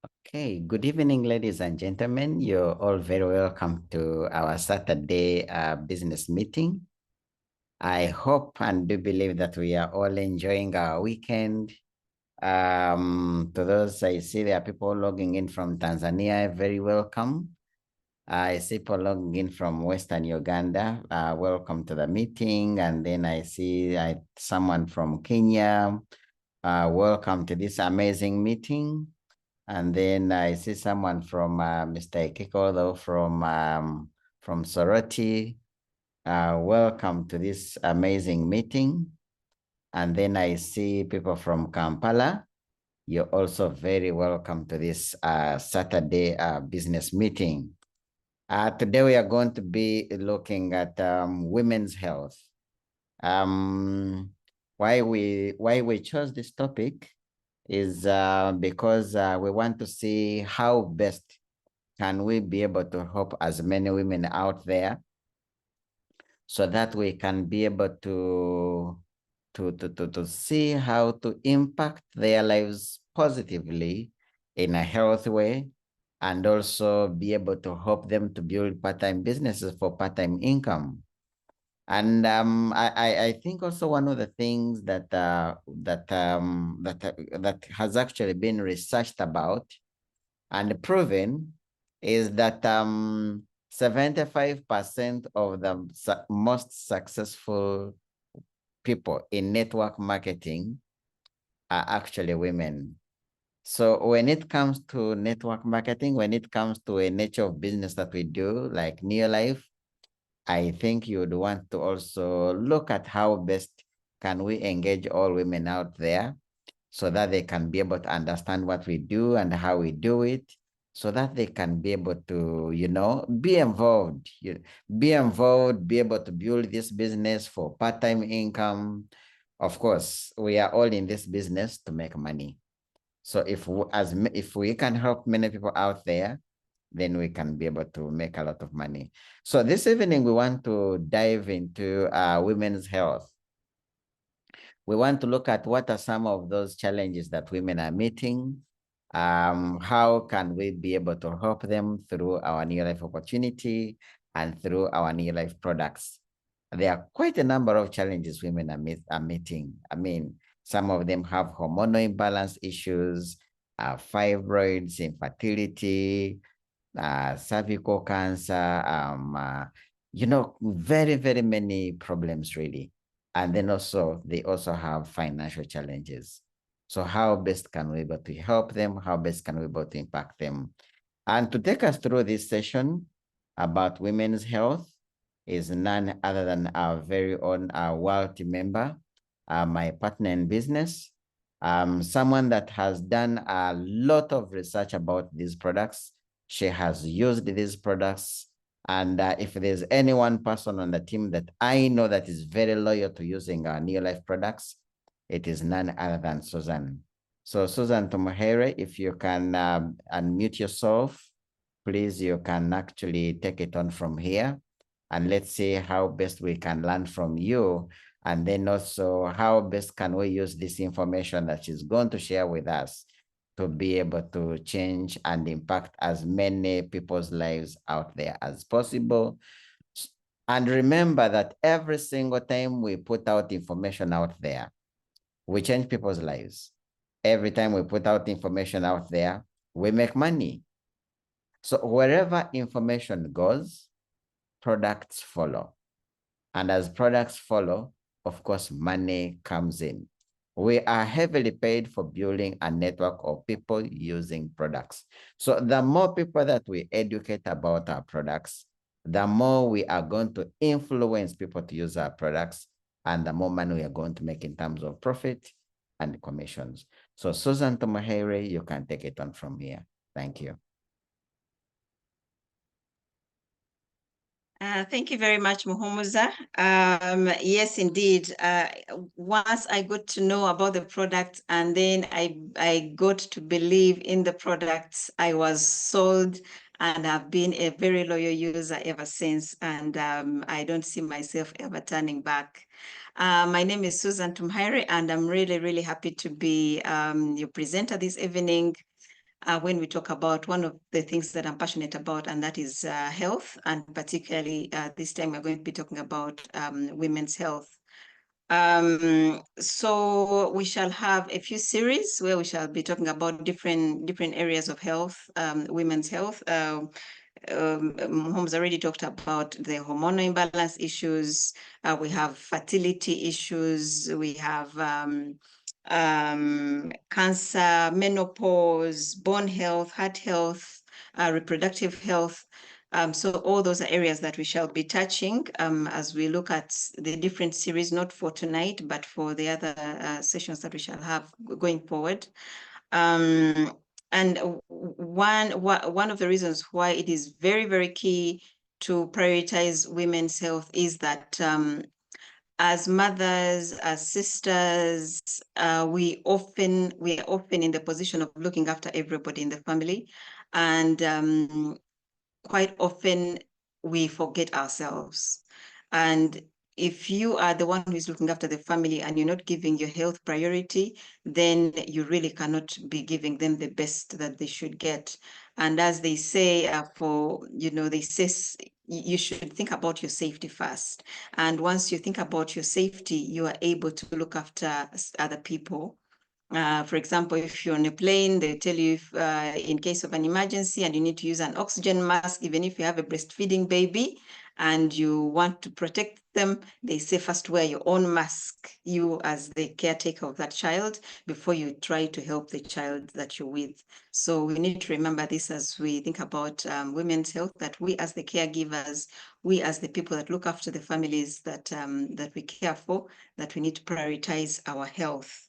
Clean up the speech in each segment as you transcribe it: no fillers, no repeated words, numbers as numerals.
Okay, good evening, ladies and gentlemen. You're all very welcome to our Saturday business meeting. I hope and do believe that we are all enjoying our weekend. To those I see there are people logging in from Tanzania, very welcome. I see people logging in from Western Uganda, welcome to the meeting. And then I see someone from Kenya, welcome to this amazing meeting. And then I see someone from Mr. Ikikodo from Soroti. Welcome to this amazing meeting. And then I see people from Kampala. You're also very welcome to this Saturday business meeting. Today we are going to be looking at women's health. Why we chose this topic is because we want to see how best can we be able to help as many women out there so that we can be able to see how to impact their lives positively in a healthy way, and also be able to help them to build part-time businesses for part-time income. And I think also one of the things that that has actually been researched about and proven is that 75% of the most successful people in network marketing are actually women. So when it comes to network marketing, when it comes to a nature of business that we do, like Neolife, I think you would want to also look at how best can we engage all women out there so that they can be able to understand what we do and how we do it, so that they can be able to, be involved, be able to build this business for part-time income. Of course, we are all in this business to make money. So if we can help many people out there, then we can be able to make a lot of money. So this evening, we want to dive into women's health. We want to look at what are some of those challenges that women are meeting. How can we be able to help them through our Neolife opportunity and through our Neolife products? There are quite a number of challenges women are meeting. I mean, some of them have hormonal imbalance issues, fibroids, infertility, cervical cancer, very, very many problems really. And then also, they also have financial challenges. So how best can we be able to help them? How best can we be able to impact them? And to take us through this session about women's health is none other than our very own world team member, my partner in business, someone that has done a lot of research about these products. She has used these products. And if there's any one person on the team that I know that is very loyal to using our Neolife products, it is none other than Susan. So Susan TUMUHAIWE, if you can unmute yourself, please, you can actually take it on from here. And let's see how best we can learn from you. And then also how best can we use this information that she's going to share with us to be able to change and impact as many people's lives out there as possible. And remember that every single time we put out information out there, we change people's lives. Every time we put out information out there, we make money. So wherever information goes, products follow. And as products follow, of course, money comes in. We are heavily paid for building a network of people using products. So the more people that we educate about our products, the more we are going to influence people to use our products, and the more money we are going to make in terms of profit and commissions. So Susan TUMUHAIWE, you can take it on from here. Thank you. Thank you very much, Muhumuza. Yes, indeed. Once I got to know about the product, and then I got to believe in the products, I was sold and I've been a very loyal user ever since. And I don't see myself ever turning back. My name is Susan TUMUHAIWE, and I'm really, really happy to be your presenter this evening. when we talk about one of the things that I'm passionate about, and that is health. And particularly this time we're going to be talking about women's health. So we shall have a few series where we shall be talking about different areas of health, women's health. Holmes already talked about the hormonal imbalance issues. We have fertility issues. We have cancer, menopause, bone health, heart health, reproductive health. So all those are areas that we shall be touching as we look at the different series, not for tonight, but for the other sessions that we shall have going forward. And one of the reasons why it is very, very key to prioritize women's health is that as mothers, as sisters, we are often in the position of looking after everybody in the family, and quite often we forget ourselves. And if you are the one who is looking after the family and you're not giving your health priority, then you really cannot be giving them the best that they should get. And as they say, they say you should think about your safety first. And once you think about your safety, you are able to look after other people. For example, if you're on a plane, they tell you if, in case of an emergency and you need to use an oxygen mask, even if you have a breastfeeding baby and you want to protect them, they say first wear your own mask, you as the caretaker of that child, before you try to help the child that you're with. So we need to remember this as we think about women's health, that we as the caregivers, we as the people that look after the families that we care for, that we need to prioritize our health.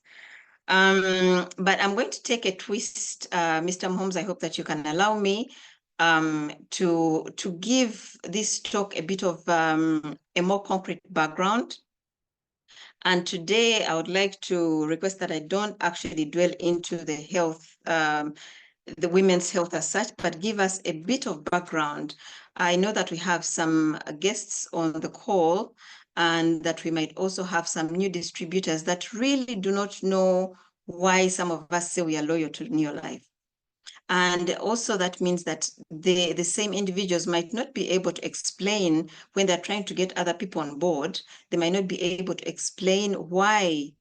But I'm going to take a twist, Mr. Holmes. I hope that you can allow me to give this talk a bit of a more concrete background. And today I would like to request that I don't actually dwell into the health, the women's health as such, but give us a bit of background. I know that we have some guests on the call, and that we might also have some new distributors that really do not know why some of us say we are loyal to Neolife. And also that means that the same individuals might not be able to explain when they're trying to get other people on board, they might not be able to explain why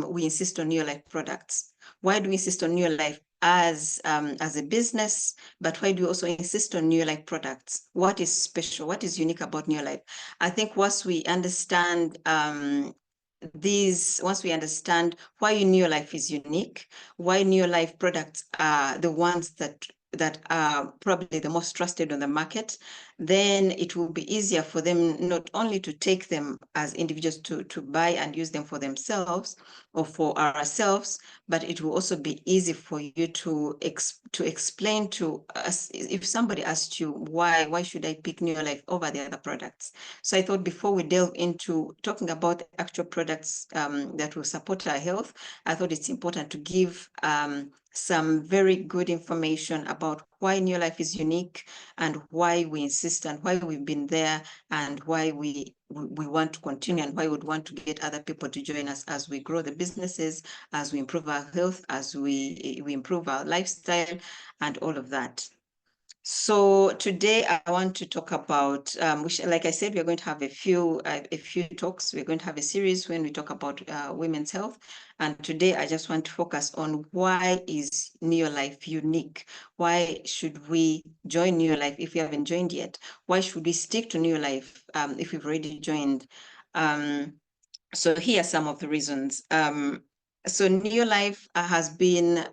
we insist on Neolife products. Why do we insist on Neolife as a business, but why do we also insist on Neolife products? What is special? What is unique about Neolife? I think once we understand once we understand why Neolife is unique, why Neolife products are the ones that are probably the most trusted on the market, then it will be easier for them not only to take them as individuals to buy and use them for themselves or for ourselves, but it will also be easy for you to explain to us if somebody asked you why should I pick Neolife over the other products. So I thought before we delve into talking about the actual products that will support our health, I thought it's important to give some very good information about why Neolife is unique and why we insist and why we've been there and why we want to continue and why we would want to get other people to join us as we grow the businesses, as we improve our health, as we improve our lifestyle and all of that. So today I want to talk about, like I said, we're going to have a few talks. We're going to have a series when we talk about women's health. And today I just want to focus on why is Neolife unique? Why should we join Neolife if we haven't joined yet? Why should we stick to Neolife if we've already joined? So here are some of the reasons. So Neolife has been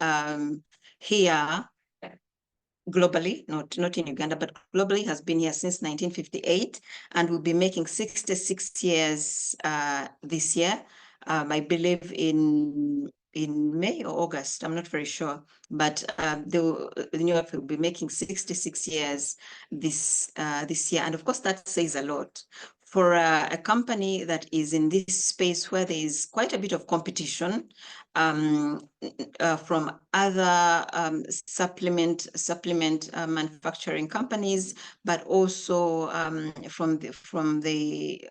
here globally, not in Uganda, but globally, has been here since 1958 and will be making 66 years this year. I believe in May or August, I'm not very sure, but the Neolife will be making 66 years this year. And of course, that says a lot. for a company that is in this space where there is quite a bit of competition from other supplement manufacturing companies, but also from the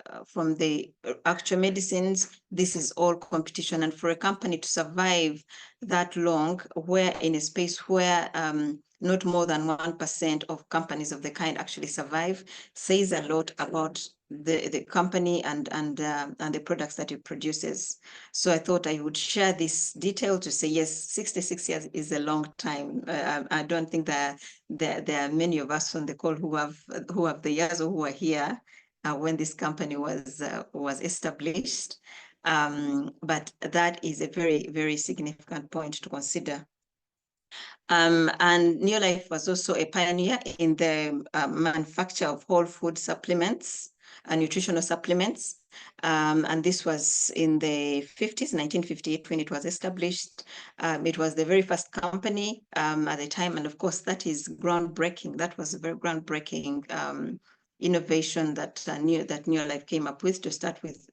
actual medicines. This is all competition, and for a company to survive that long, where in a space where not more than 1% of companies of the kind actually survive, says a lot about the company and the products that it produces. So I thought I would share this detail to say, yes, 66 years is a long time. I don't think that there are many of us on the call who have the years or who are here when this company was established. But that is a very, very significant point to consider. And Neolife was also a pioneer in the manufacture of whole food supplements and nutritional supplements. And this was in the 50s, 1958, when it was established. It was the very first company at the time. And of course, that is groundbreaking. That was a very groundbreaking innovation that Neolife came up with, to start with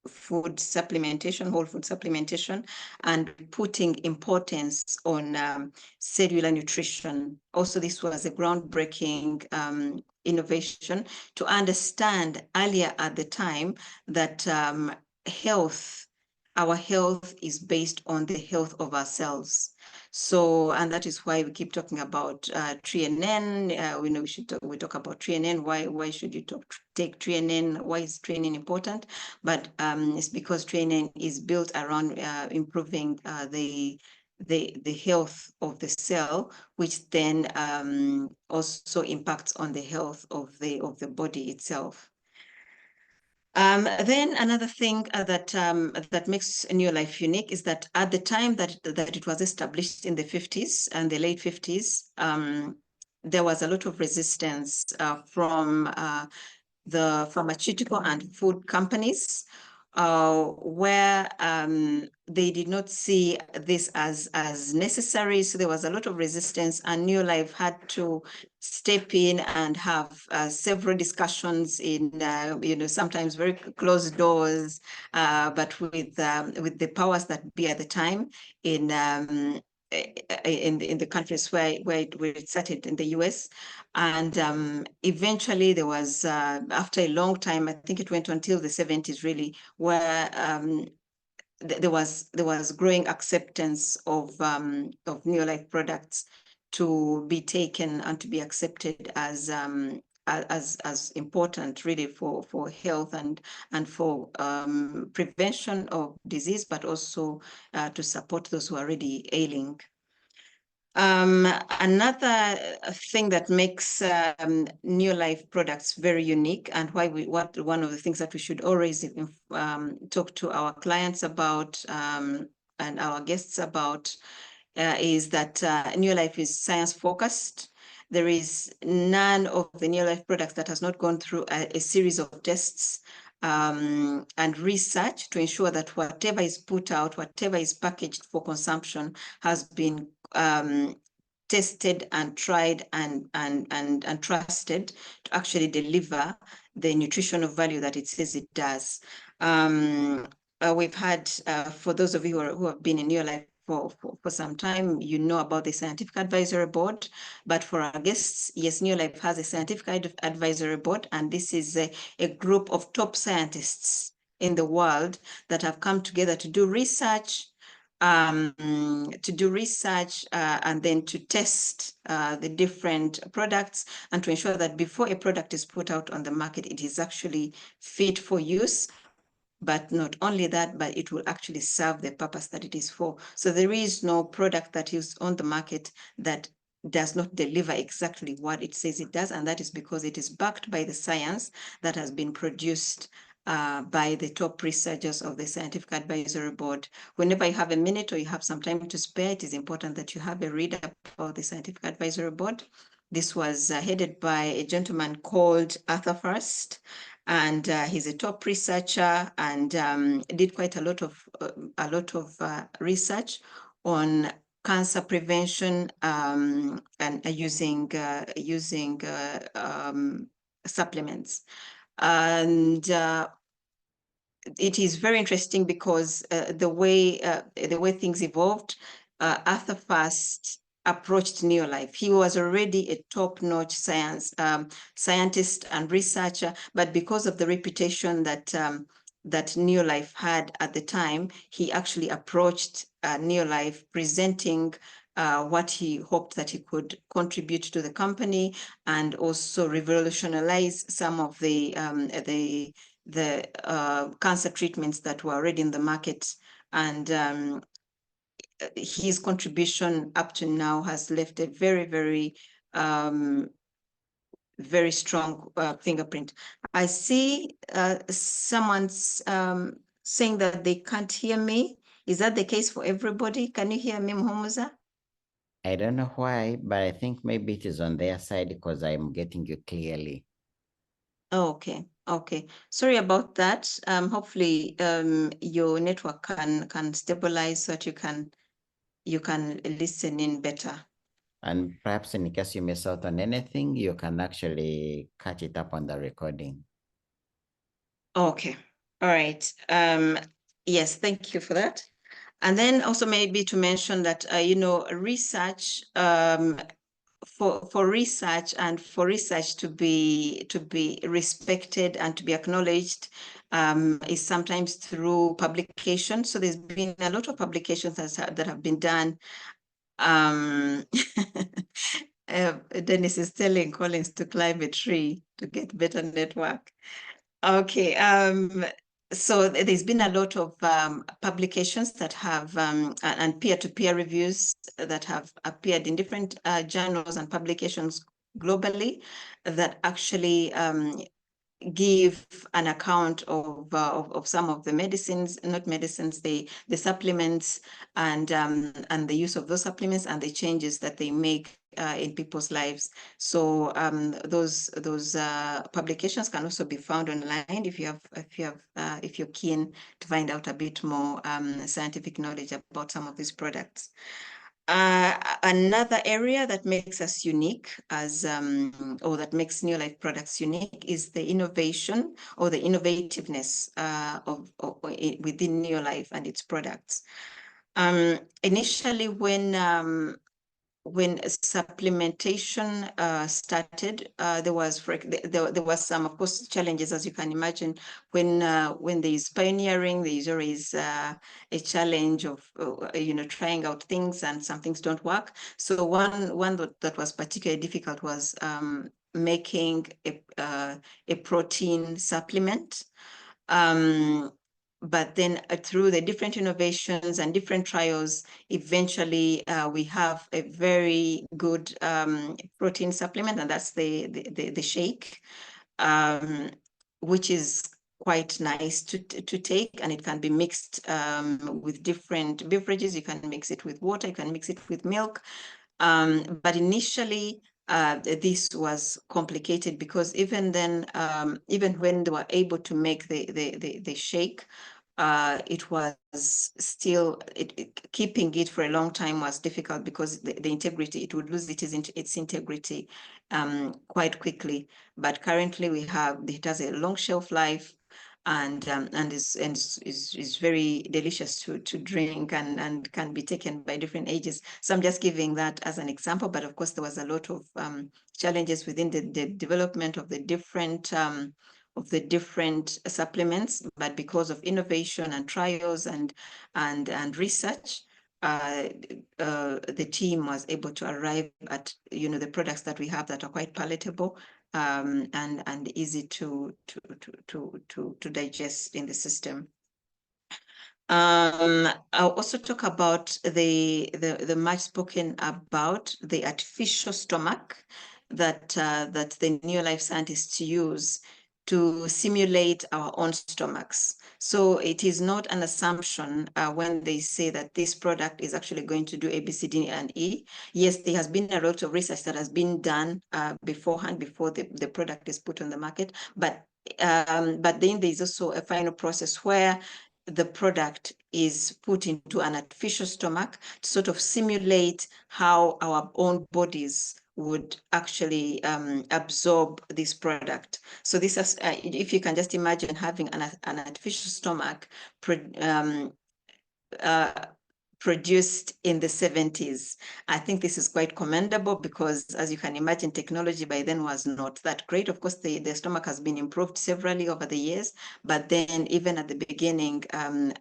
food supplementation, whole food supplementation, and putting importance on cellular nutrition. Also, this was a groundbreaking innovation to understand earlier at the time that our health is based on the health of our cells. So, and that is why we keep talking about TRNN. We know we talk about TRNN. Why should you take TRNN? Why is training important? But it's because training is built around improving the health of the cell, which then also impacts on the health of the body itself. Then another thing that makes Neolife unique is that at the time that it was established in the 50s and the late 50s, there was a lot of resistance from the pharmaceutical and food companies, where they did not see this as necessary. So there was a lot of resistance, and Neolife had to step in and have several discussions in, sometimes very closed doors, but with the powers that be at the time in the countries where it started in the US. And eventually there was, after a long time, I think it went until the 70s really, where there was growing acceptance of Neolife products to be taken and to be accepted as important really for health and for prevention of disease, but also to support those who are already ailing. Another thing that makes Neolife products very unique, and one of the things that we should always talk to our clients about and our guests about is that Neolife is science focused. There is none of the Neolife products that has not gone through a series of tests and research to ensure that whatever is put out, whatever is packaged for consumption, has been tested and tried and trusted to actually deliver the nutritional value that it says it does. We've had, for those of you who have been in Neolife for some time, you know about the Scientific Advisory Board. But for our guests, yes, Neolife has a Scientific Advisory Board, and this is a group of top scientists in the world that have come together to do research, and then to test the different products, and to ensure that before a product is put out on the market, it is actually fit for use. But not only that, but it will actually serve the purpose that it is for. So there is no product that is on the market that does not deliver exactly what it says it does. And that is because it is backed by the science that has been produced by the top researchers of the Scientific Advisory Board. Whenever you have a minute or you have some time to spare, it is important that you have a read about the Scientific Advisory Board. This was headed by a gentleman called Arthur First, and he's a top researcher and did quite a lot of research on cancer prevention and using supplements. And it is very interesting because the way things evolved, Arthur first approached Neolife. He was already a top-notch scientist and researcher, but because of the reputation that Neolife had at the time, he actually approached Neolife, presenting what he hoped that he could contribute to the company and also revolutionize some of the cancer treatments that were already in the market. And his contribution up to now has left a very, very, very strong fingerprint. I see someone's saying that they can't hear me. Is that the case for everybody? Can you hear me, Muhumuza? I don't know why, but I think maybe it is on their side because I'm getting you clearly. Okay, okay. Sorry about that. Hopefully, your network can stabilize so that you can listen in better. And perhaps in case you miss out on anything, you can actually catch it up on the recording. Okay, all right. Yes, thank you for that. And then also maybe to mention that research for research and for research to be respected and to be acknowledged is sometimes through publication. So there's been a lot of publications that have been done. Dennis is telling Collins to climb a tree to get better network. Okay. So there's been a lot of publications that have and peer-to-peer reviews that have appeared in different journals and publications globally that actually give an account of some of the medicines, not medicines, the supplements, and the use of those supplements and the changes that they make in people's lives. So those publications can also be found online if you're keen to find out a bit more scientific knowledge about some of these products. Another area that makes us unique or that makes Neolife products unique is the innovation or the innovativeness within Neolife and its products. Initially, when supplementation started, there was some, of course, challenges, as you can imagine. When there's pioneering, there's always a challenge of trying out things, and some things don't work. So one that was particularly difficult was making a protein supplement. But then through the different innovations and different trials, eventually we have a very good protein supplement, and that's the shake, which is quite nice to take, and it can be mixed with different beverages. You can mix it with water, you can mix it with milk. But initially, this was complicated because even then, even when they were able to make the shake, it was still keeping it for a long time was difficult because the integrity, it would lose its integrity quite quickly. But currently it has a long shelf life, and is very delicious to drink, and can be taken by different ages. So I'm just giving that as an example, but of course there was a lot of challenges within the development of the different supplements, but because of innovation and trials and research, the team was able to arrive at the products that we have that are quite palatable and easy to digest in the system. I'll also talk about the much spoken about the artificial stomach that the Neolife scientists use to simulate our own stomachs. So it is not an assumption when they say that this product is actually going to do A, B, C, D, and E. Yes, there has been a lot of research that has been done beforehand, before the product is put on the market. But then there's also a final process where the product is put into an artificial stomach to sort of simulate how our own bodies would actually absorb this product. So this is, if you can just imagine having an artificial stomach produced in the 70s. I think this is quite commendable because, as you can imagine, technology by then was not that great. Of course, the stomach has been improved severally over the years, but then even at the beginning,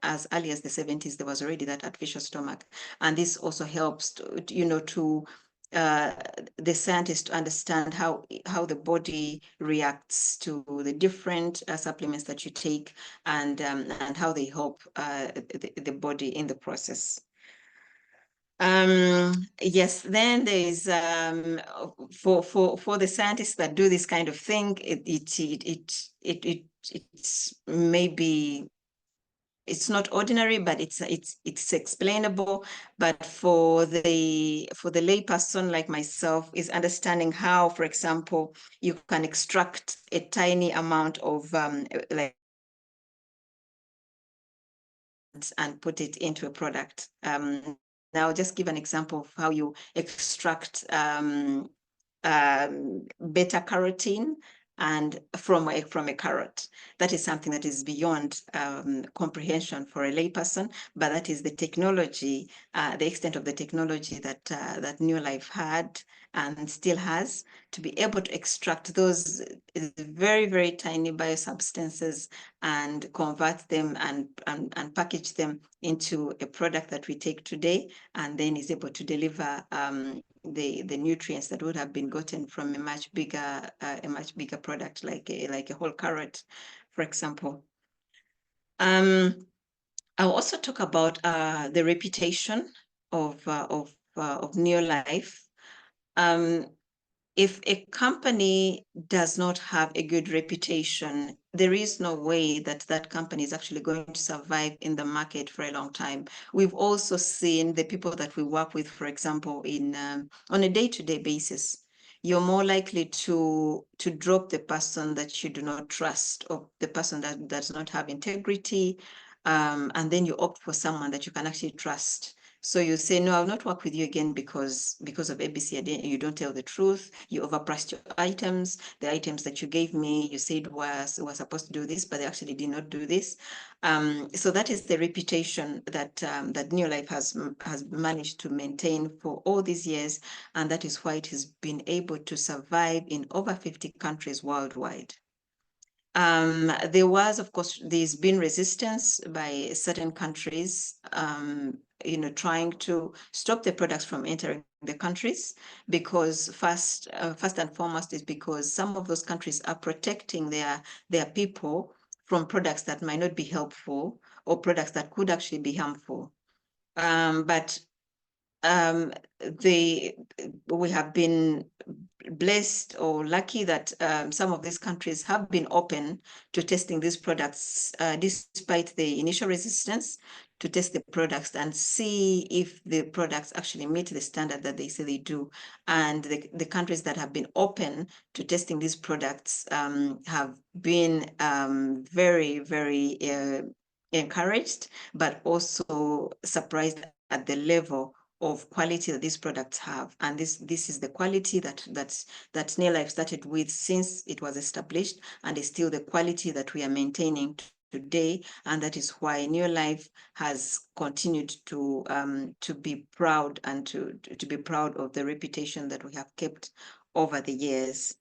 as early as the 70s, there was already that artificial stomach. And this also helps to, the scientists to understand how the body reacts to the different supplements that you take, and how they help the body in the process. Yes, then there is for the scientists that do this kind of thing, it's maybe it's not ordinary, but it's explainable. But for the lay person like myself, is understanding how, for example, you can extract a tiny amount of like, and put it into a product. Now, I'll just give an example of how you extract beta carotene and from a carrot. That is something that is beyond comprehension for a layperson, but that is the technology, the extent of the technology that that Neolife had and still has, to be able to extract those very, very tiny biosubstances and convert them and package them into a product that we take today, and then is able to deliver the nutrients that would have been gotten from a much bigger product, like a whole carrot, for example. I'll also talk about the reputation of Neolife. If a company does not have a good reputation, there is no way that that company is actually going to survive in the market for a long time. We've also seen the people that we work with, for example, in on a day-to-day basis. You're more likely to drop the person that you do not trust, or the person that does not have integrity, and then you opt for someone that you can actually trust. So you say, no, I'll not work with you again because of ABC. You don't tell the truth. You overpriced your items. The items that you gave me, you said were supposed to do this, but they actually did not do this. So that is the reputation that that Neolife has managed to maintain for all these years, and that is why it has been able to survive in over 50 countries worldwide. There was, of course, there's been resistance by certain countries, trying to stop the products from entering the countries, because first and foremost is because some of those countries are protecting their people from products that might not be helpful, or products that could actually be harmful. But we have been blessed or lucky that some of these countries have been open to testing these products, despite the initial resistance, to test the products and see if the products actually meet the standard that they say they do. And the countries that have been open to testing these products have been very, very encouraged, but also surprised at the level of quality that these products have. And this is the quality that Neolife started with since it was established, and is still the quality that we are maintaining today. And that is why Neolife has continued to be proud, and to be proud of the reputation that we have kept over the years.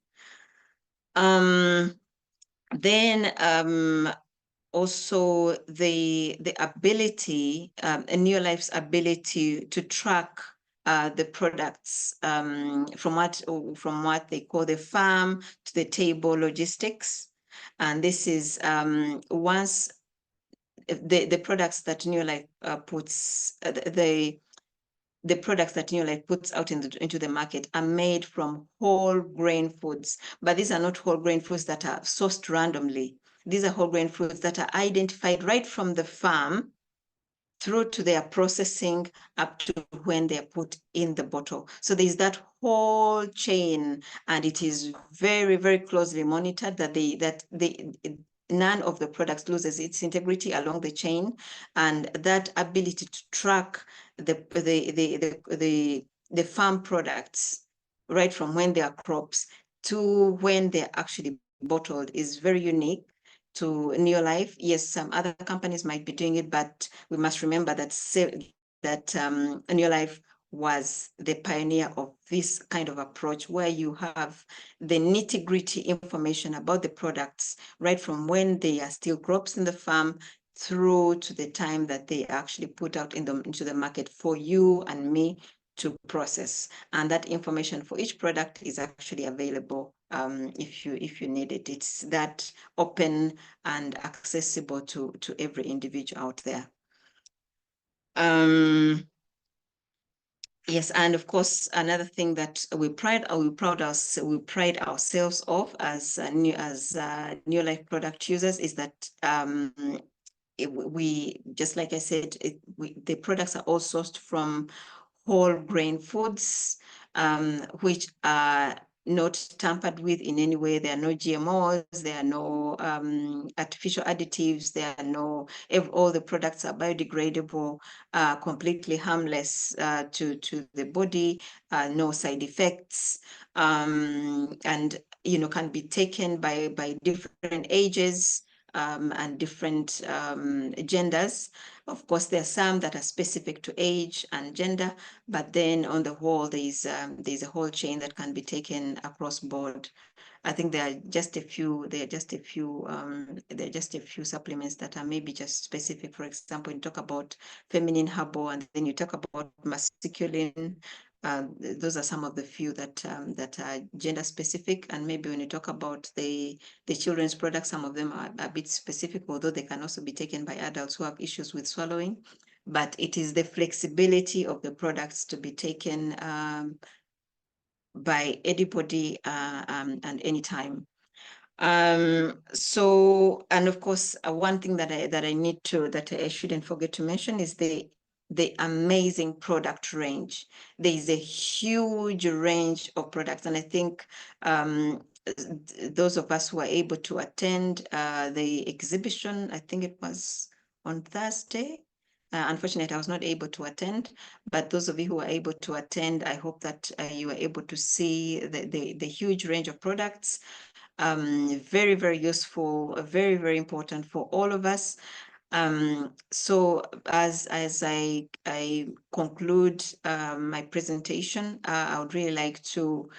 Also the ability, Neolife's ability to track the products from what they call the farm to the table logistics. And this is once the products that Neolife puts the products that Neolife puts out into the market are made from whole grain foods, but these are not whole grain foods that are sourced randomly. These are whole grain foods that are identified right from the farm through to their processing up to when they're put in the bottle. So there's that whole chain, and it is very, very closely monitored that none of the products loses its integrity along the chain. And that ability to track the farm products right from when they are crops to when they're actually bottled is very unique to Neolife. Yes, some other companies might be doing it, but we must remember that Neolife was the pioneer of this kind of approach where you have the nitty-gritty information about the products right from when they are still crops in the farm through to the time that they actually put out into the market for you and me to process. And that information for each product is actually available if you need it. It's that open and accessible to every individual out there. Yes, and of course, another thing that we pride ourselves of as Neolife product users is that we, just like I said, the products are all sourced from whole grain foods, which are not tampered with in any way. There are no GMOs, there are no artificial additives, there are no, all the products are biodegradable, completely harmless to the body, no side effects, and can be taken by different ages and different genders. Of course, there are some that are specific to age and gender, but then on the whole, there's a whole chain that can be taken across board. I think there are just a few supplements that are maybe just specific. For example, you talk about feminine herbal, and then you talk about masculine. Those are some of the few that are gender specific. And maybe when you talk about the children's products, some of them are a bit specific, although they can also be taken by adults who have issues with swallowing. But it is the flexibility of the products to be taken by anybody and anytime. So, and of course, one thing that I shouldn't forget to mention is the amazing product range. There is a huge range of products, and I think those of us who are able to attend the exhibition, I think it was on Thursday. Unfortunately, I was not able to attend, but those of you who are able to attend, I hope that you are able to see the huge range of products. Very, very useful, very, very important for all of us. So as I conclude my presentation, I would really like to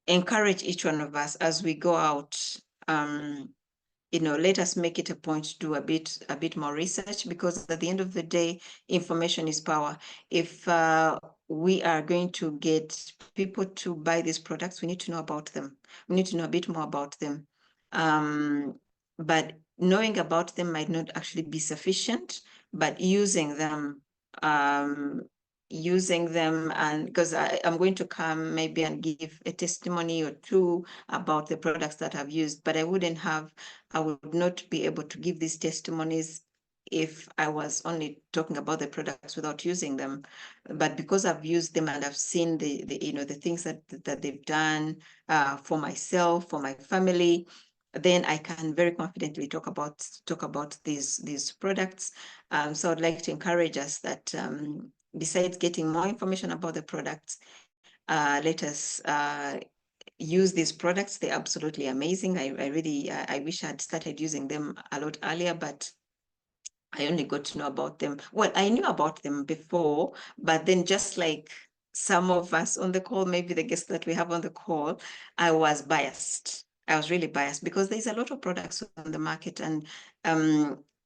encourage each one of us as we go out. Let us make it a point to do a bit more research, because at the end of the day, information is power. If we are going to get people to buy these products, we need to know about them. We need to know a bit more about them. But knowing about them might not actually be sufficient, but using them, and because I'm going to come maybe and give a testimony or two about the products that I've used, but I would not be able to give these testimonies if I was only talking about the products without using them. But because I've used them and I've seen the things that they've done for myself, for my family, then I can very confidently talk about these products. So I'd like to encourage us that besides getting more information about the products, let us use these products. They're absolutely amazing. I wish I'd started using them a lot earlier, but I only got to know about them. Well, I knew about them before, but then just like some of us on the call, maybe the guests that we have on the call, I was biased. I was really biased because there's a lot of products on the market, and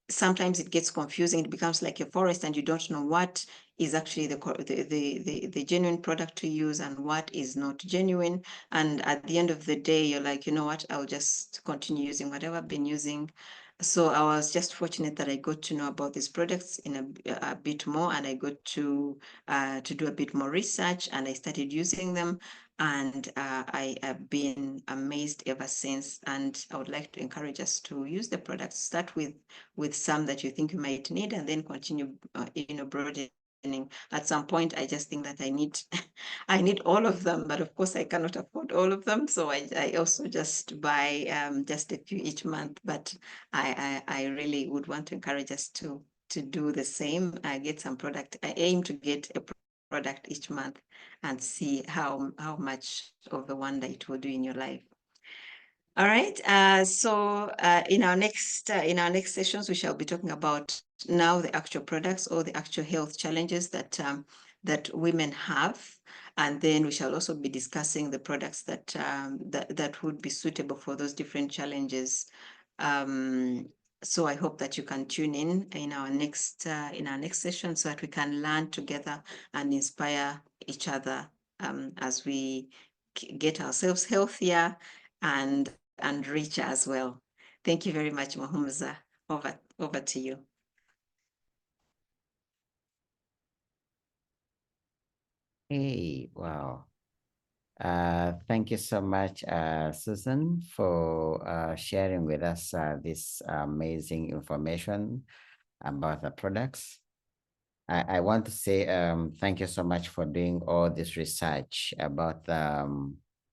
sometimes it gets confusing. It becomes like a forest, and you don't know what is actually the genuine product to use and what is not genuine. And at the end of the day, you're like, you know what, I'll just continue using whatever I've been using. So I was just fortunate that I got to know about these products in a bit more, and I got to do a bit more research, and I started using them, and I have been amazed ever since. And I would like to encourage us to use the products. Start with some that you think you might need, and then continue, broadening. At some point, I just think that I need all of them, but of course I cannot afford all of them. So I also just buy just a few each month. But I really would want to encourage us to do the same. I get some product. I aim to get a product each month and see how much of a wonder it will do in your life. All right. So in our next sessions, we shall be talking about now the actual products or the actual health challenges that that women have, and then we shall also be discussing the products that that would be suitable for those different challenges. So I hope that you can tune in our next session so that we can learn together and inspire each other as we get ourselves healthier and richer as well. Thank you very much, Mahumuza. Over to you. Hey, wow. Thank you so much, Susan, for sharing with us this amazing information about the products. I want to say thank you so much for doing all this research about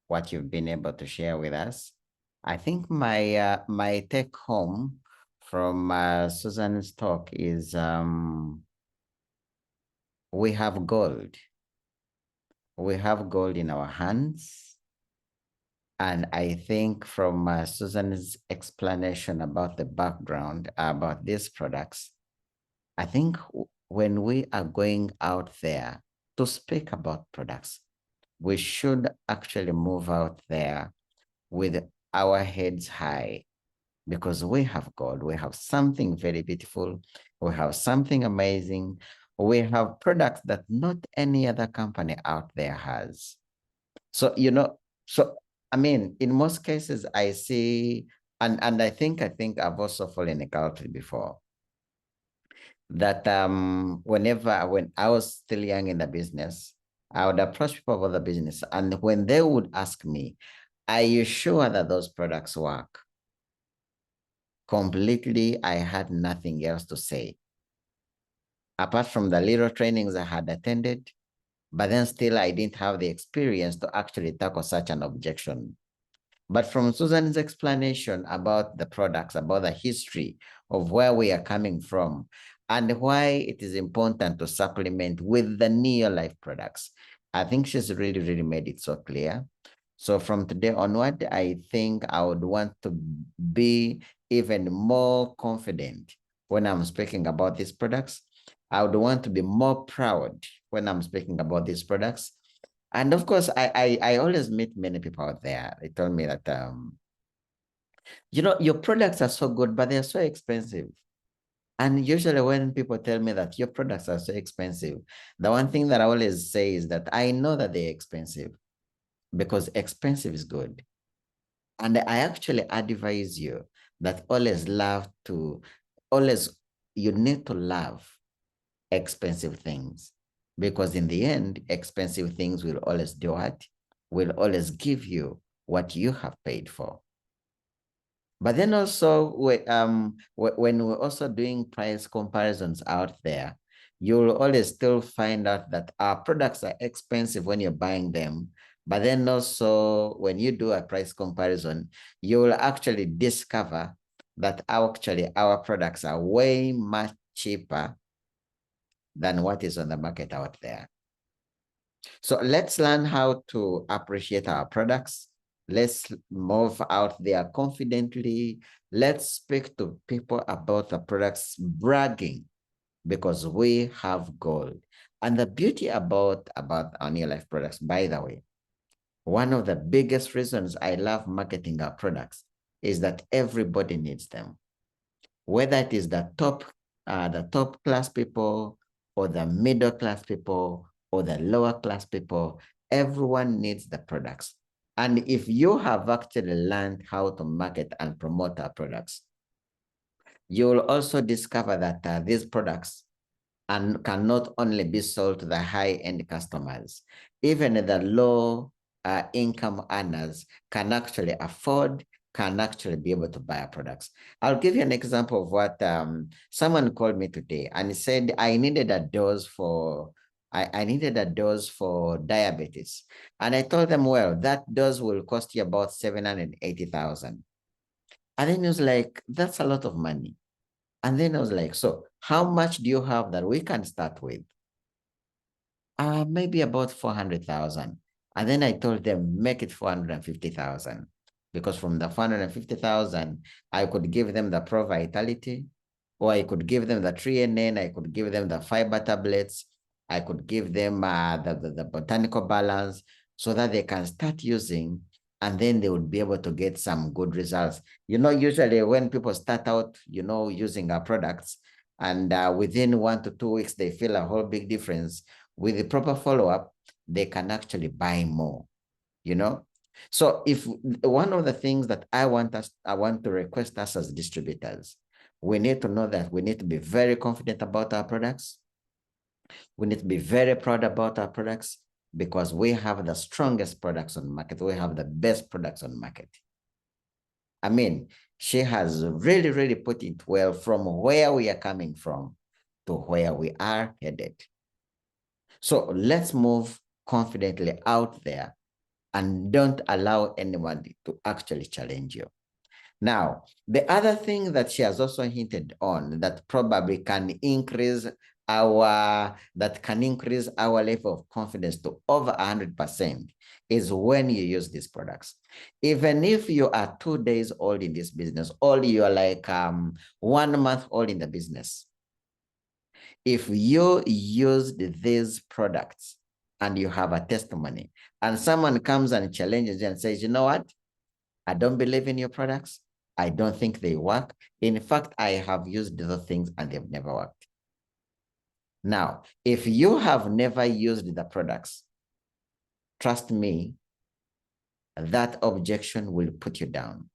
what you've been able to share with us. I think my take home from Susan's talk is we have gold. We have gold in our hands. And I think from Susan's explanation about the background about these products, I think when we are going out there to speak about products, we should actually move out there with our heads high because we have God. We have something very beautiful. We have something amazing. We have products that not any other company out there has. So, I mean, in most cases, I see, and I think I've also fallen a culprit before that when I was still young in the business, I would approach people about the business. And when they would ask me, are you sure that those products work? Completely, I had nothing else to say. Apart from the little trainings I had attended, but then still I didn't have the experience to actually tackle such an objection. But from Susan's explanation about the products, about the history of where we are coming from, and why it is important to supplement with the Neolife products, I think she's really, really made it so clear. So from today onward, I think I would want to be even more confident when I'm speaking about these products. I would want to be more proud when I'm speaking about these products. And of course, I always meet many people out there. They tell me that, your products are so good, but they're so expensive. And usually when people tell me that your products are so expensive, the one thing that I always say is that I know that they're expensive because expensive is good. And I actually advise you that always, you need to love expensive things because in the end, expensive things will always do what? Will always give you what you have paid for. But then also, when we're also doing price comparisons out there, you'll always still find out that our products are expensive when you're buying them. But then also, when you do a price comparison, you'll actually discover that actually our products are way much cheaper than what is on the market out there. So let's learn how to appreciate our products. Let's move out there confidently. Let's speak to people about the products bragging because we have gold. And the beauty about our Neolife products, by the way, one of the biggest reasons I love marketing our products is that everybody needs them. Whether it is the top class people or the middle class people or the lower class people, everyone needs the products. And if you have actually learned how to market and promote our products, you will also discover that these products can not only be sold to the high-end customers, even the low income earners can actually afford, can actually be able to buy our products. I'll give you an example of what someone called me today and said I needed a dose for diabetes. And I told them, well, that dose will cost you about 780,000. And then he was like, that's a lot of money. And then I was like, so how much do you have that we can start with? Maybe about 400,000. And then I told them, make it 450,000. Because from the 450,000, I could give them the Pro Vitality, or I could give them the 3NN, I could give them the fiber tablets, I could give them the botanical balance so that they can start using, and then they would be able to get some good results. You know, usually when people start out, you know, using our products, and within 1 to 2 weeks, they feel a whole big difference. With the proper follow-up, they can actually buy more, you know? So if one of the things that I want to request us as distributors, we need to know that we need to be very confident about our products. We need to be very proud about our products because we have the strongest products on the market. We have the best products on the market. I mean, she has really, really put it well from where we are coming from to where we are headed. So let's move confidently out there and don't allow anyone to actually challenge you. Now, the other thing that she has also hinted on that probably can increase our level of confidence to over 100% is when you use these products. Even if you are 2 days old in this business, or you're like 1 month old in the business, if you used these products and you have a testimony and someone comes and challenges you and says, you know what, I don't believe in your products, I don't think they work. In fact, I have used those things and they've never worked. Now, if you have never used the products, trust me, that objection will put you down.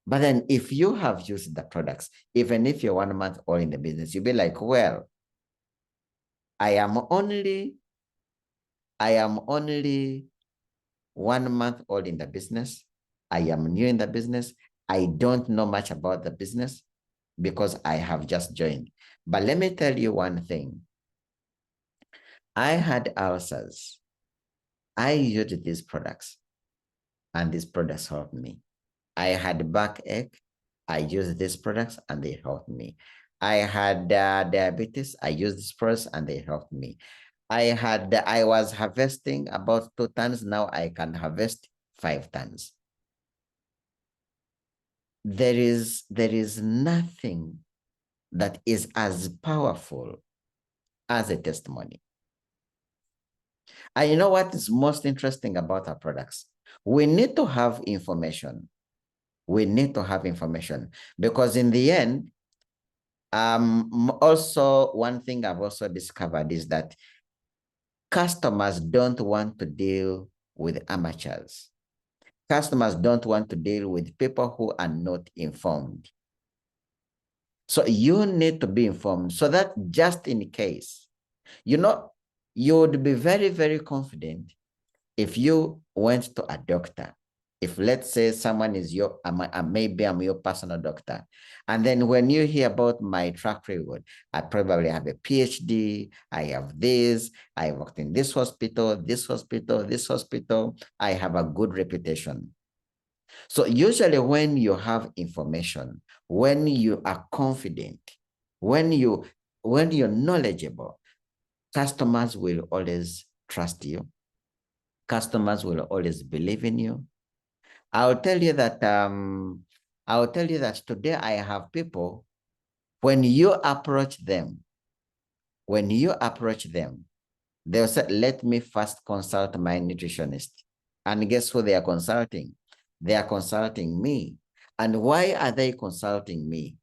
But then if you have used the products, even if you're 1 month old in the business, you'll be like, well, I am only 1 month old in the business. I am new in the business. I don't know much about the business because I have just joined. But let me tell you one thing. I had ulcers. I used these products and these products helped me. I had backache. I used these products and they helped me. I had diabetes. I used these products and they helped me. I was harvesting about 2 tons. Now I can harvest 5 tons. There is nothing that is as powerful as a testimony. And you know what is most interesting about our products? We need to have information. We need to have information because in the end, also one thing I've also discovered is that customers don't want to deal with amateurs. Customers don't want to deal with people who are not informed. So you need to be informed so that just in case, you know, you would be very, very confident if you went to a doctor. If let's say someone is maybe I'm your personal doctor. And then when you hear about my track record, I probably have a PhD, I have this, I worked in this hospital, this hospital, this hospital, I have a good reputation. So usually when you have information, when you are confident, when you're knowledgeable, customers will always trust you. Customers will always believe in you. I'll tell you that today I have people, when you approach them, they'll say, let me first consult my nutritionist. And guess who they are consulting? They are consulting me. And why are they consulting me?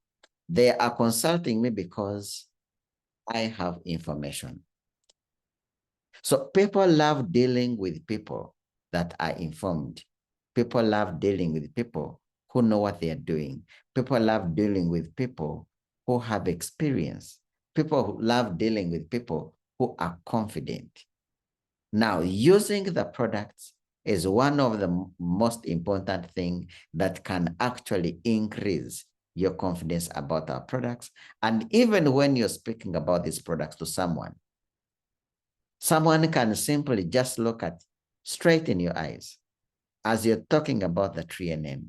They are consulting me because I have information. So people love dealing with people that are informed. People love dealing with people who know what they are doing. People love dealing with people who have experience. People love dealing with people who are confident. Now, using the products is one of the most important things that can actually increase your confidence about our products. And even when you're speaking about these products to someone can simply just look at straight in your eyes as you're talking about the 3NN,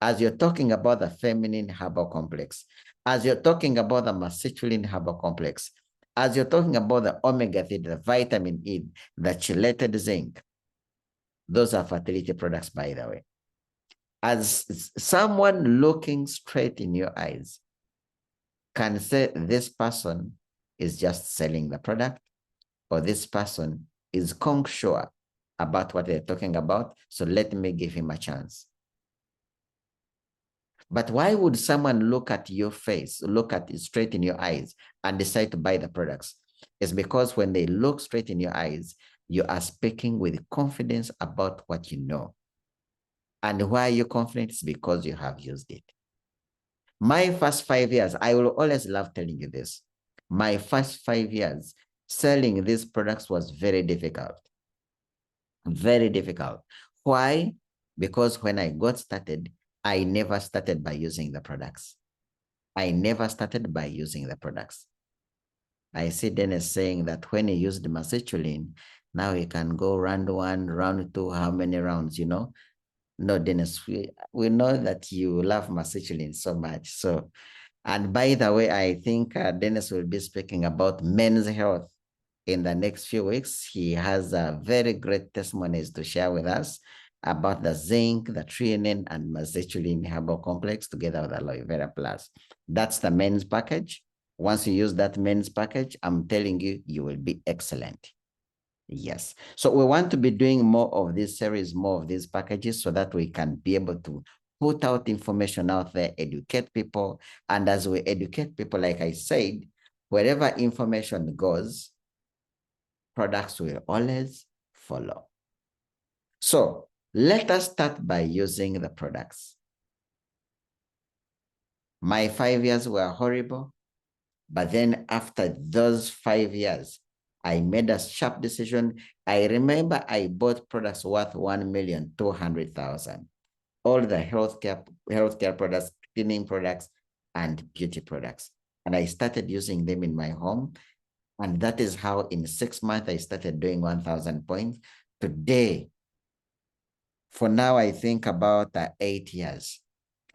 as you're talking about the feminine herbal complex, as you're talking about the masculine herbal complex, As you're talking about the omega-3, the vitamin E, the chelated zinc, those are fertility products, by the way. As someone looking straight in your eyes can say this person is just selling the product, or this person is cocksure about what they're talking about, so let me give him a chance. But why would someone look at your face, look at it straight in your eyes and decide to buy the products? It's because when they look straight in your eyes, you are speaking with confidence about what you know. And why you're confident is because you have used it. My first 5 years, I will always love telling you this. My first 5 years selling these products was very difficult. Very difficult. Why? Because when I got started, I never started by using the products. I never started by using the products. I see Dennis saying that when he used Masicillin, now he can go round 1, round 2, how many rounds, you know? No, Dennis, we know that you love Masicillin so much. So, and by the way, I think Dennis will be speaking about men's health in the next few weeks. He has very great testimonies to share with us about the zinc, the threonine, and Masicillin herbal complex together with aloe vera plus. That's the men's package. Once you use that men's package, I'm telling you, you will be excellent. Yes. So we want to be doing more of this series, more of these packages, so that we can be able to put out information out there, educate people. And as we educate people, like I said, wherever information goes, products will always follow. So let us start by using the products. My 5 years were horrible, but then after those 5 years, I made a sharp decision. I remember I bought products worth 1,200,000. All the healthcare products, cleaning products, and beauty products. And I started using them in my home. And that is how in 6 months, I started doing 1,000 points. Today, for now, I think about 8 years.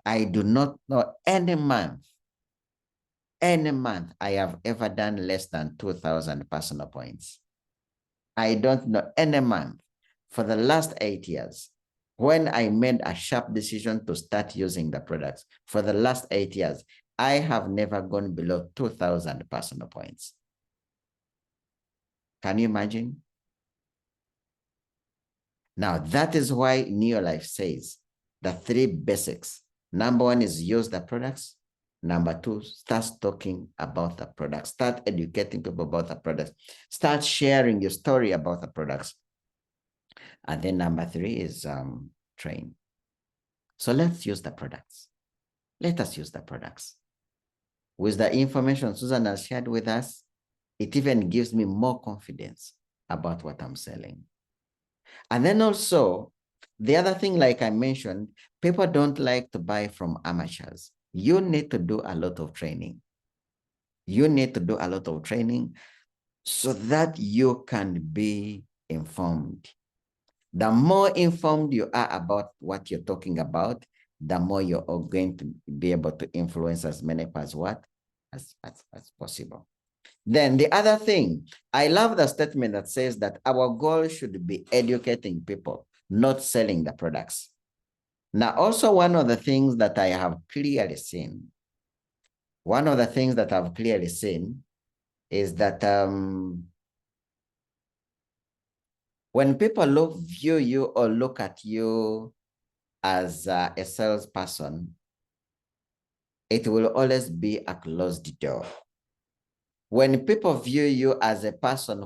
I do not know any month I have ever done less than 2,000 personal points. I don't know any month for the last 8 years when I made a sharp decision to start using the products. For the last 8 years, I have never gone below 2,000 personal points. Can you imagine? Now, that is why Neolife says the 3 basics. Number 1 is use the products. Number 2, start talking about the products. Start educating people about the products. Start sharing your story about the products. And then number 3 is train. So let's use the products. Let us use the products. With the information Susan has shared with us, it even gives me more confidence about what I'm selling. And then also, the other thing, like I mentioned, people don't like to buy from amateurs. You need to do a lot of training. You need to do a lot of training so that you can be informed. The more informed you are about what you're talking about, the more you're going to be able to influence as many people as possible. Then the other thing, I love the statement that says that our goal should be educating people, not selling the products. Now, also one of the things that I have clearly seen, is that when people view you or look at you as a salesperson, it will always be a closed door. When people view you as a person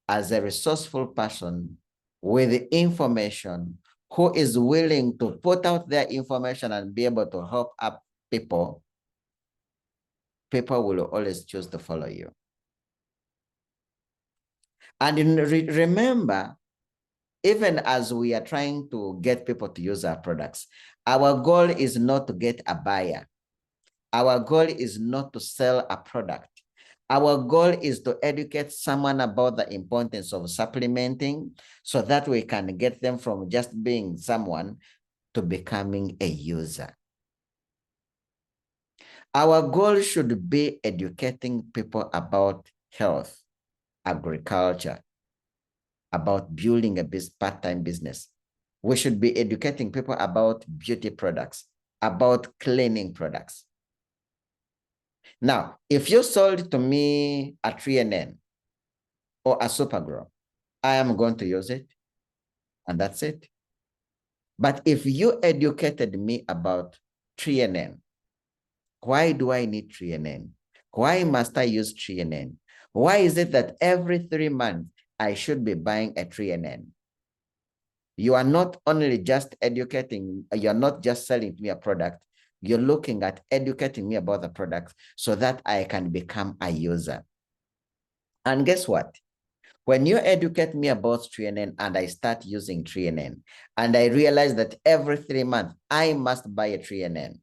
as a resourceful person with information, who is willing to put out their information and be able to help up people, people will always choose to follow you. And remember, even as we are trying to get people to use our products, our goal is not to get a buyer. Our goal is not to sell a product. Our goal is to educate someone about the importance of supplementing so that we can get them from just being someone to becoming a user. Our goal should be educating people about health, agriculture, about building a part-time business. We should be educating people about beauty products, about cleaning products. Now, if you sold to me a 3NN or a Supergrow, I am going to use it, and that's it. But if you educated me about 3NN, why do I need 3NN? Why must I use 3NN? Why is it that every 3 months I should be buying a 3NN? You are not only just educating, you're not just selling me a product, you're looking at educating me about the product so that I can become a user. And guess what? When you educate me about 3NN and I start using 3NN, and I realize that every 3 months I must buy a 3NN,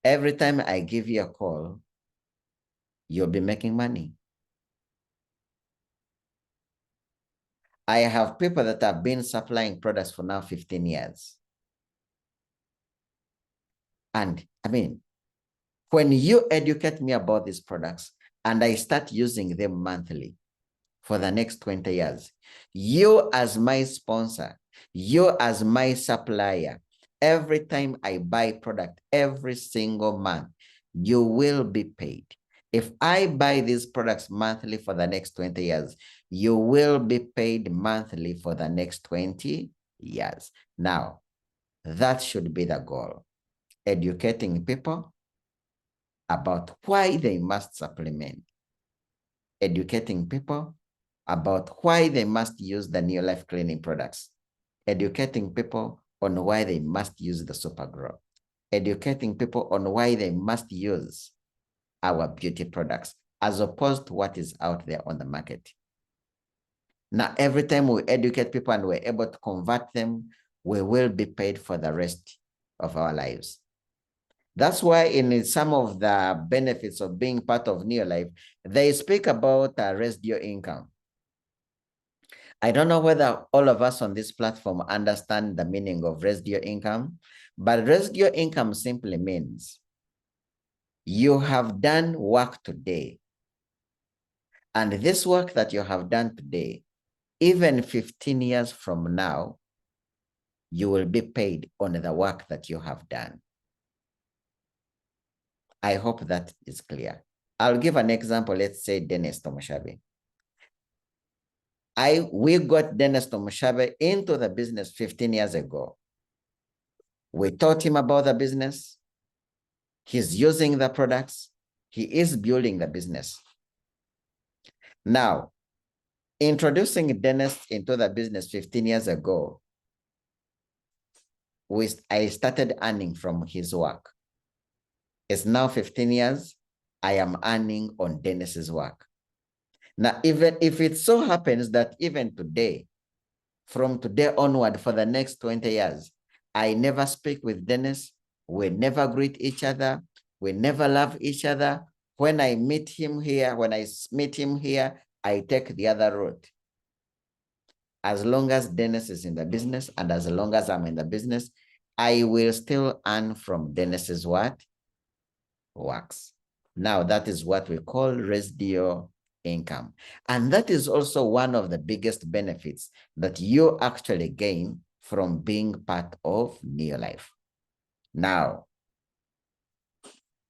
every time I give you a call, you'll be making money. I have people that have been supplying products for now 15 years. And I mean, when you educate me about these products and I start using them monthly for the next 20 years, you as my sponsor, you as my supplier, every time I buy product every single month, you will be paid. If I buy these products monthly for the next 20 years, you will be paid monthly for the next 20 years. Now, that should be the goal. Educating people about why they must supplement. Educating people about why they must use the Neolife cleaning products. Educating people on why they must use the Supergrow. Educating people on why they must use our beauty products as opposed to what is out there on the market. Now, every time we educate people and we're able to convert them, we will be paid for the rest of our lives. That's why in some of the benefits of being part of Neolife, they speak about residual income. I don't know whether all of us on this platform understand the meaning of residual income, but residual income simply means you have done work today. And this work that you have done today, even 15 years from now, you will be paid on the work that you have done. I hope that is clear. I'll give an example. Let's say Dennis TUMUHAIWE. We got Dennis TUMUHAIWE into the business 15 years ago. We taught him about the business. He's using the products. He is building the business. Now, introducing Dennis into the business 15 years ago, I started earning from his work. It's now 15 years. I am earning on Dennis's work. Now, even if it so happens that even today, from today onward for the next 20 years, I never speak with Dennis. We never greet each other. We never love each other. When I meet him here, I take the other route. As long as Dennis is in the business and as long as I'm in the business, I will still earn from Dennis's what? Works. Now, that is what we call residual income. And that is also one of the biggest benefits that you actually gain from being part of Neolife. Now,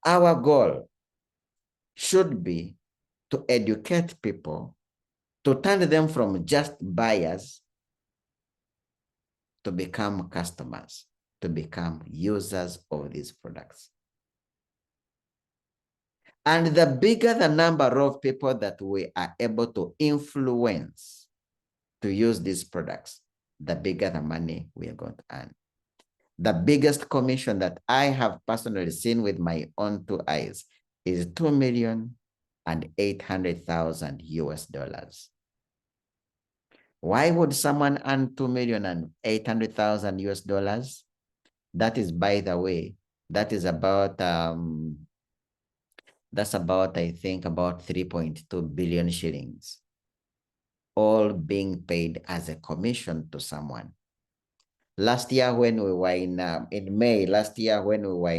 our goal should be to educate people, to turn them from just buyers to become customers, to become users of these products. And the bigger the number of people that we are able to influence to use these products, the bigger the money we are going to earn. The biggest commission that I have personally seen with my own 2 eyes is $2,800,000 US. Why would someone earn $2,800,000 US? That is, by the way, that is about I think about 3.2 billion shillings, all being paid as a commission to someone. Last year, when we were in May last year, when we were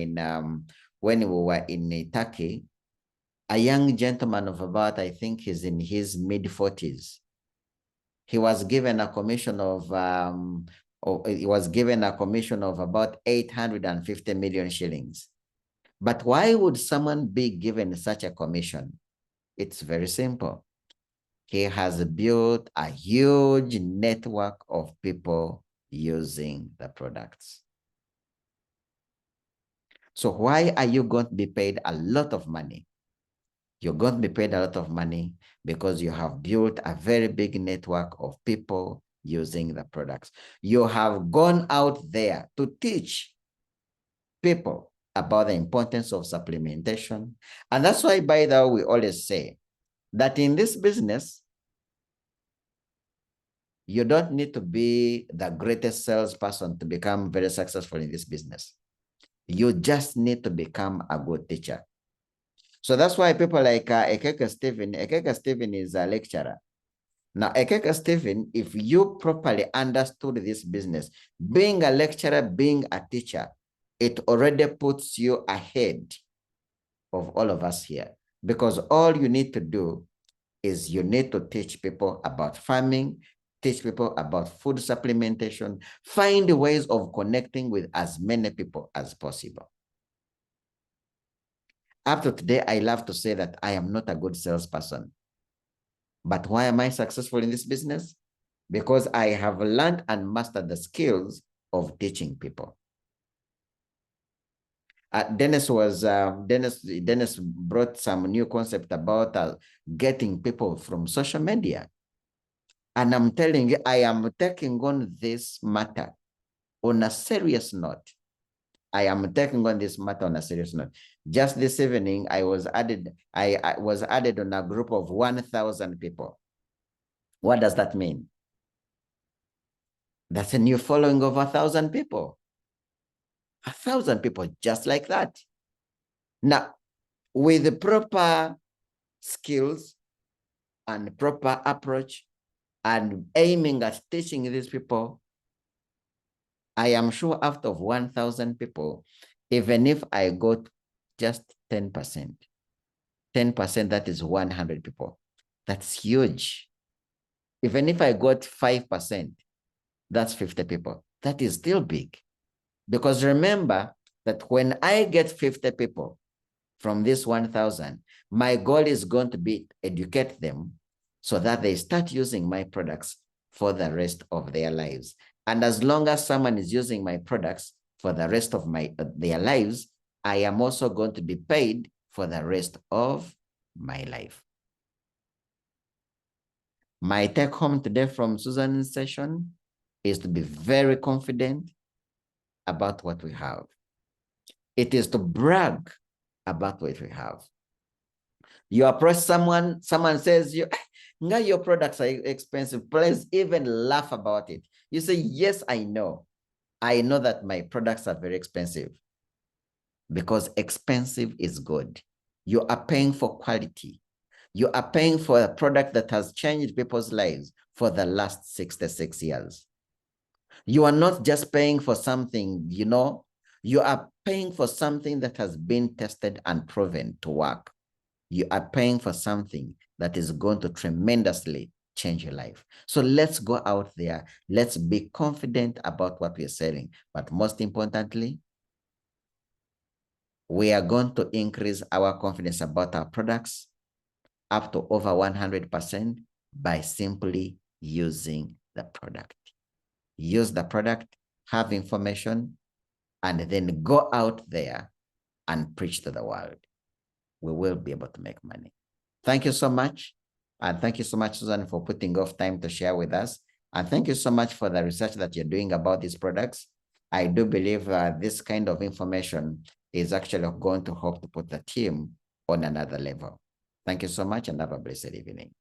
in Turkey, a young gentleman of about, I think he's in his mid-40s. He was given a commission of, he was given a commission of about 850 million shillings. But why would someone be given such a commission? It's very simple. He has built a huge network of people using the products. So why are you going to be paid a lot of money? You're going to be paid a lot of money because you have built a very big network of people using the products. You have gone out there to teach people about the importance of supplementation. And that's why, by the way, we always say that in this business, you don't need to be the greatest salesperson to become very successful in this business. You just need to become a good teacher. So that's why people like Ekeke Stephen is a lecturer. Now, Ekeke Stephen, if you properly understood this business, being a lecturer, being a teacher, it already puts you ahead of all of us here. Because all you need to do is you need to teach people about farming, teach people about food supplementation, find ways of connecting with as many people as possible. Up to today, I love to say that I am not a good salesperson. But why am I successful in this business? Because I have learned and mastered the skills of teaching people. Dennis brought some new concept about getting people from social media. And I'm telling you, I am taking on this matter on a serious note. I am taking on this matter on a serious note. Just this evening, I was added on a group of 1,000 people. What does that mean? That's a new following of 1,000 people. 1,000 people just like that. Now, with the proper skills and proper approach and aiming at teaching these people, I am sure out of 1,000 people, even if I got just 10%, that is 100 people. That's huge. Even if I got 5%, that's 50 people. That is still big. Because remember that when I get 50 people from this 1,000, my goal is going to be educate them so that they start using my products for the rest of their lives. And as long as someone is using my products for the rest of their lives, I am also going to be paid for the rest of my life. My take home today from Susan's session is to be very confident about what we have. It is to brag about what we have. You approach someone says, your products are expensive. Please even laugh about it. You say, yes, I know. I know that my products are very expensive because expensive is good. You are paying for quality. You are paying for a product that has changed people's lives for the last 66 years. You are not just paying for something, you are paying for something that has been tested and proven to work. You are paying for something that is going to tremendously change your life. So let's go out there. Let's be confident about what we're selling. But most importantly, we are going to increase our confidence about our products up to over 100% by simply using the product. Use the product, have information, and then go out there and preach to the world. We will be able to make money. Thank you so much. And thank you so much, Susan, for putting off time to share with us. And thank you so much for the research that you're doing about these products. I do believe this kind of information is actually going to help to put the team on another level. Thank you so much and have a blessed evening.